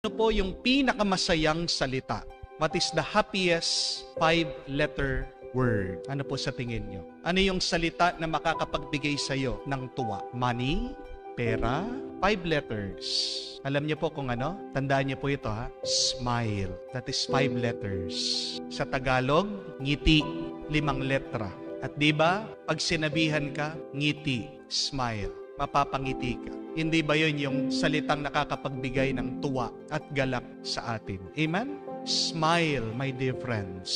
Ano po yung pinakamasayang salita? What is the happiest 5-letter word? Ano po sa tingin nyo? Ano yung salita na makakapagbigay sa'yo ng tuwa? Money? Pera? 5 letters. Alam niyo po kung ano? Tandaan niyo po ito ha. Smile. That is 5 letters. Sa Tagalog, ngiti. 5 letra. At di ba, pag sinabihan ka, ngiti, smile, mapapangiti ka. Hindi ba yun yung salitang nakakapagbigay ng tuwa at galak sa atin? Amen? Smile, my dear friends.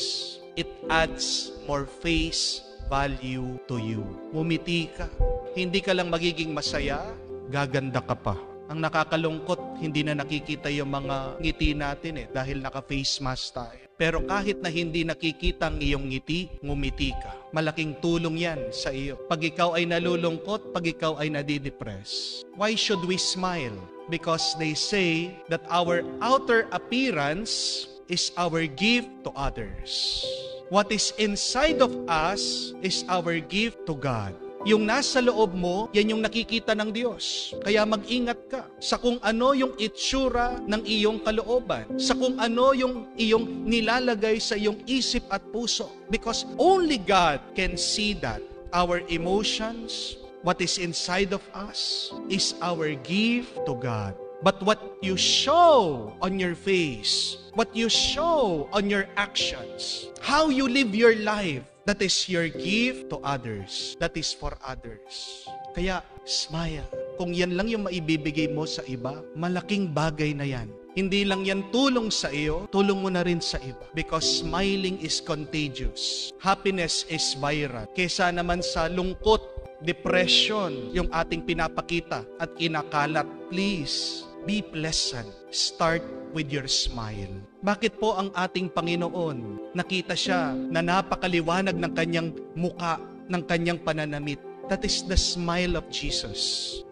It adds more face value to you. Mumiti ka. Hindi ka lang magiging masaya, gaganda ka pa. Ang nakakalungkot, hindi na nakikita yung mga ngiti natin dahil naka-face mask tayo. Pero kahit na hindi nakikita ang iyong ngiti, ngumiti ka. Malaking tulong yan sa iyo. Pag ikaw ay nalulungkot, pag ikaw ay nadidepress. Why should we smile? Because they say that our outer appearance is our gift to others. What is inside of us is our gift to God. Yung nasa loob mo, yan yung nakikita ng Diyos. Kaya mag-ingat ka sa kung ano yung itsura ng iyong kalooban, sa kung ano yung iyong nilalagay sa iyong isip at puso. Because only God can see that. Our emotions, what is inside of us, is our gift to God. But what you show on your face, what you show on your actions, how you live your life, that is your gift to others. That is for others. Kaya, smile. Kung yan lang yung maibibigay mo sa iba, malaking bagay na yan. Hindi lang yan tulong sa iyo, tulong mo na rin sa iba. Because smiling is contagious. Happiness is viral. Kesa naman sa lungkot, depression, yung ating pinapakita at kinakalat. Please, be pleasant. Start with your smile. Bakit po ang ating Panginoon, nakita siya na napakaliwanag ng kanyang muka, ng kanyang pananamit? That is the smile of Jesus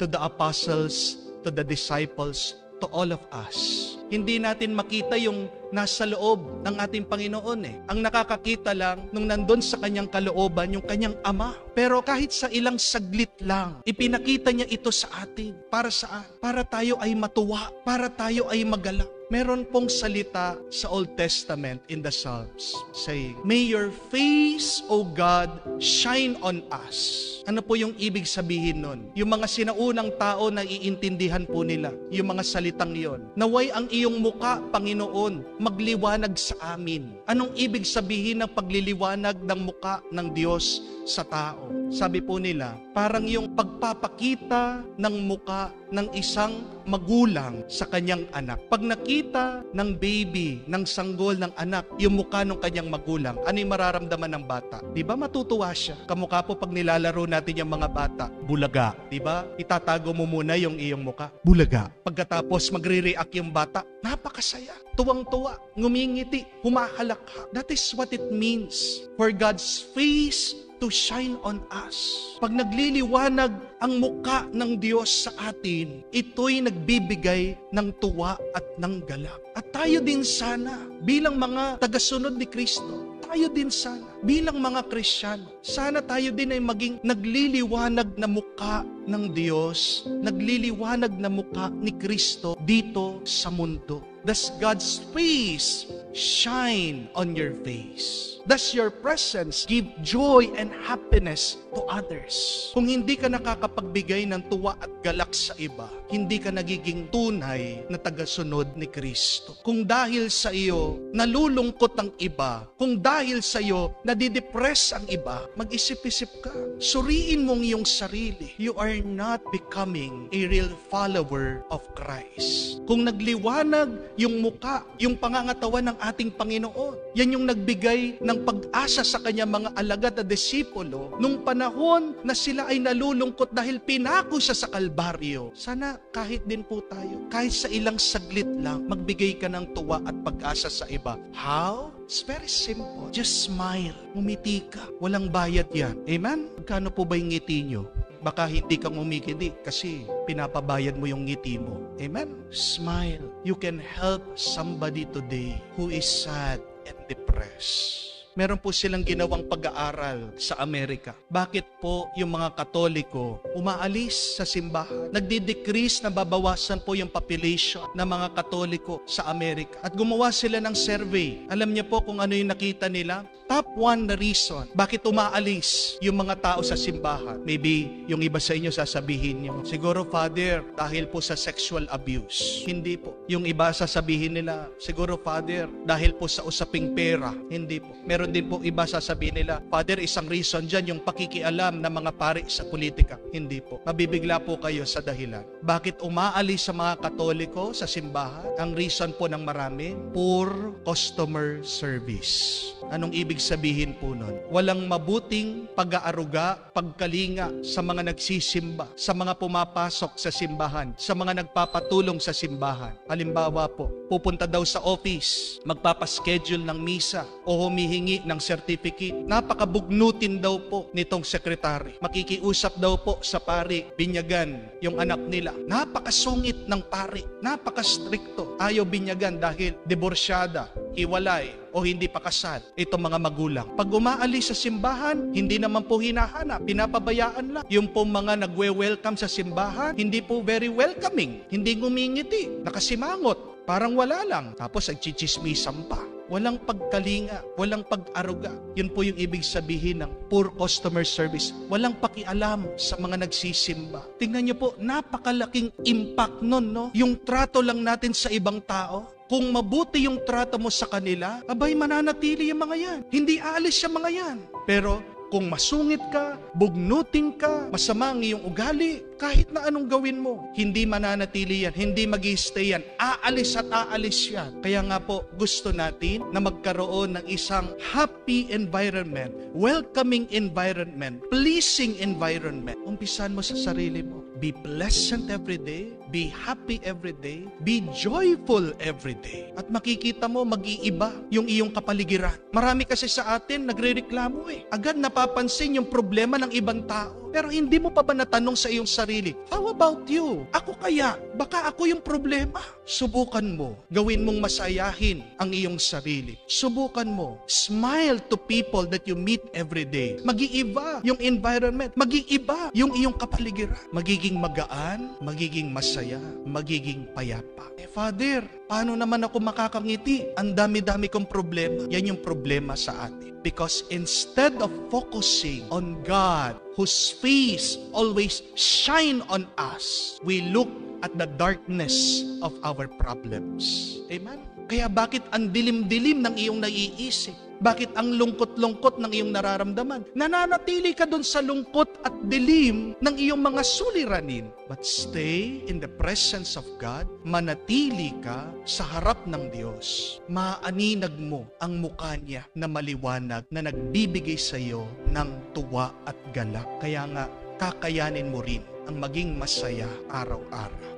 to the apostles, to the disciples, to all of us. Hindi natin makita yung nasa loob ng ating Panginoon Ang nakakakita lang nung nandun sa kanyang kalooban, yung kanyang Ama. Pero kahit sa ilang saglit lang, ipinakita niya ito sa atin. Para saan? Para tayo ay matuwa, para tayo ay magalak. Meron pong salita sa Old Testament in the Psalms saying, "May your face, O God, shine on us." Ano po yung ibig sabihin nun? Yung mga sinaunang tao na iintindihan po nila, yung mga salitang yon. Naway ang iyong muka, Panginoon, magliwanag sa amin. Anong ibig sabihin ng pagliliwanag ng muka ng Diyos sa tao? Sabi po nila, parang yung pagpapakita ng muka ng isang magulang sa kanyang anak. Pag nakita ng baby, ng sanggol ng anak, yung mukha ng kanyang magulang, ano yung mararamdaman ng bata? Di ba matutuwa siya? Kamukha po pag nilalaro natin yung mga bata, bulaga. Di ba? Itatago mo muna yung iyong mukha, bulaga. Pagkatapos magre-react yung bata, napakasaya, tuwang-tuwa, ngumingiti, humahalakha. That is what it means for God's face to shine on us. Pag nagliliwanag ang muka ng Diyos sa atin, ito'y nagbibigay ng tuwa at ng galak. At tayo din sana, bilang mga tagasunod ni Kristo, tayo din sana, bilang mga Kristiyano, sana tayo din ay maging nagliliwanag na muka ng Diyos, nagliliwanag na muka ni Kristo dito sa mundo. Does God's face shine on your face? Does your presence give joy and happiness to others? Kung hindi ka nakakapagbigay ng tuwa at galak sa iba, hindi ka nagiging tunay na tagasunod ni Kristo. Kung dahil sa iyo, nalulungkot ang iba, kung dahil sa iyo, nadidepress ang iba, mag-isip-isip ka. Suriin mong iyong sarili. You are not becoming a real follower of Christ. Kung nagliwanag yung muka, yung pangangatawan ng ating Panginoon, yan yung nagbigay ng pag-asa sa kanyang mga alagad na disipulo nung panahon na sila ay nalulungkot dahil pinako siya sa Kalbaryo. Sana kahit din po tayo, kahit sa ilang saglit lang, magbigay ka ng tuwa at pag-asa sa iba. How? It's very simple. Just smile. Umiti ka. Walang bayad yan. Amen? Magkano po ba yung ngiti nyo? Baka hindi ka ngumikiti kasi pinapabayad mo yung ngiti mo. Amen? Smile. You can help somebody today who is sad and depressed. Meron po silang ginawang pag-aaral sa Amerika. Bakit po yung mga Katoliko umaalis sa simbahan? Nagdi-decrease, nababawasan po yung population ng mga Katoliko sa Amerika. At gumawa sila ng survey. Alam niyo po kung ano yung nakita nila? Top 1 na reason bakit umaalis yung mga tao sa simbahan. Maybe yung iba sa inyo sasabihin niyo, siguro Father, dahil po sa sexual abuse. Hindi po. Yung iba sasabihin nila, siguro Father, dahil po sa usaping pera. Hindi po. Meron din po iba sasabihin nila, Father, isang reason dyan yung pakikialam ng mga pari sa politika. Hindi po. Mabibigla po kayo sa dahilan. Bakit umaalis sa mga Katoliko sa simbahan? Ang reason po ng marami, poor customer service. Anong ibig sabihin po nun? Walang mabuting pag-aaruga, pagkalinga sa mga nagsisimba, sa mga pumapasok sa simbahan, sa mga nagpapatulong sa simbahan. Halimbawa po, pupunta daw sa office, magpapaschedule ng misa o humihingi ng certificate. Napakabugnutin daw po nitong sekretary. Makikiusap daw po sa pari, binyagan yung anak nila. Napakasungit ng pari, napakastrikto. Ayaw binyagan dahil diborsyada, hiwalay, o hindi pa kasal itong mga magulang. Pag umaalis sa simbahan, hindi naman po hinahanap, pinapabayaan lang. Yung po mga nagwe-welcome sa simbahan, hindi po very welcoming, hindi ngumingiti, nakasimangot, parang wala lang. Tapos nagchichismisan pa. Walang pagkalinga, walang pag-aruga. Yun po yung ibig sabihin ng poor customer service. Walang pakialam sa mga nagsisimba. Tingnan niyo po, napakalaking impact nun, no? Yung trato lang natin sa ibang tao. Kung mabuti yung trato mo sa kanila, abay mananatili yung mga yan. Hindi aalis yung mga yan. Pero kung masungit ka, bugnutin ka, masama ang iyong ugali, kahit na anong gawin mo, hindi mananatili yan, hindi mag-i-stay yan, aalis at aalis yan. Kaya nga po, gusto natin na magkaroon ng isang happy environment, welcoming environment, pleasing environment. Umpisan mo sa sarili mo. Be pleasant every day, be happy every day, be joyful every day. At makikita mo, mag-iiba yung iyong kapaligiran. Marami kasi sa atin nagrereklamo agad napapansin yung problema ng ibang tao. Pero hindi mo pa ba natanong sa iyong sarili, how about you? Ako kaya? Baka ako yung problema. Subukan mo. Gawin mong masayahin ang iyong sarili. Subukan mo. Smile to people that you meet every day. Mag-iiba yung environment. Mag-iiba yung iyong kapaligiran. Magiging magaan, magiging masaya, magiging payapa. Father, paano naman ako makakangiti? Ang dami-dami kong problema. Yan yung problema sa atin. Because instead of focusing on God, whose face always shine on us, we look at the darkness of our problems. Amen? Kaya bakit ang dilim-dilim ng iyong naiisip? Bakit ang lungkot-lungkot ng iyong nararamdaman? Nananatili ka dun sa lungkot at dilim ng iyong mga suliranin. But stay in the presence of God. Manatili ka sa harap ng Diyos. Maaninag mo ang mukha niya na maliwanag na nagbibigay sa iyo ng tuwa at galak. Kaya nga, kakayanin mo rin ang maging masaya araw-araw.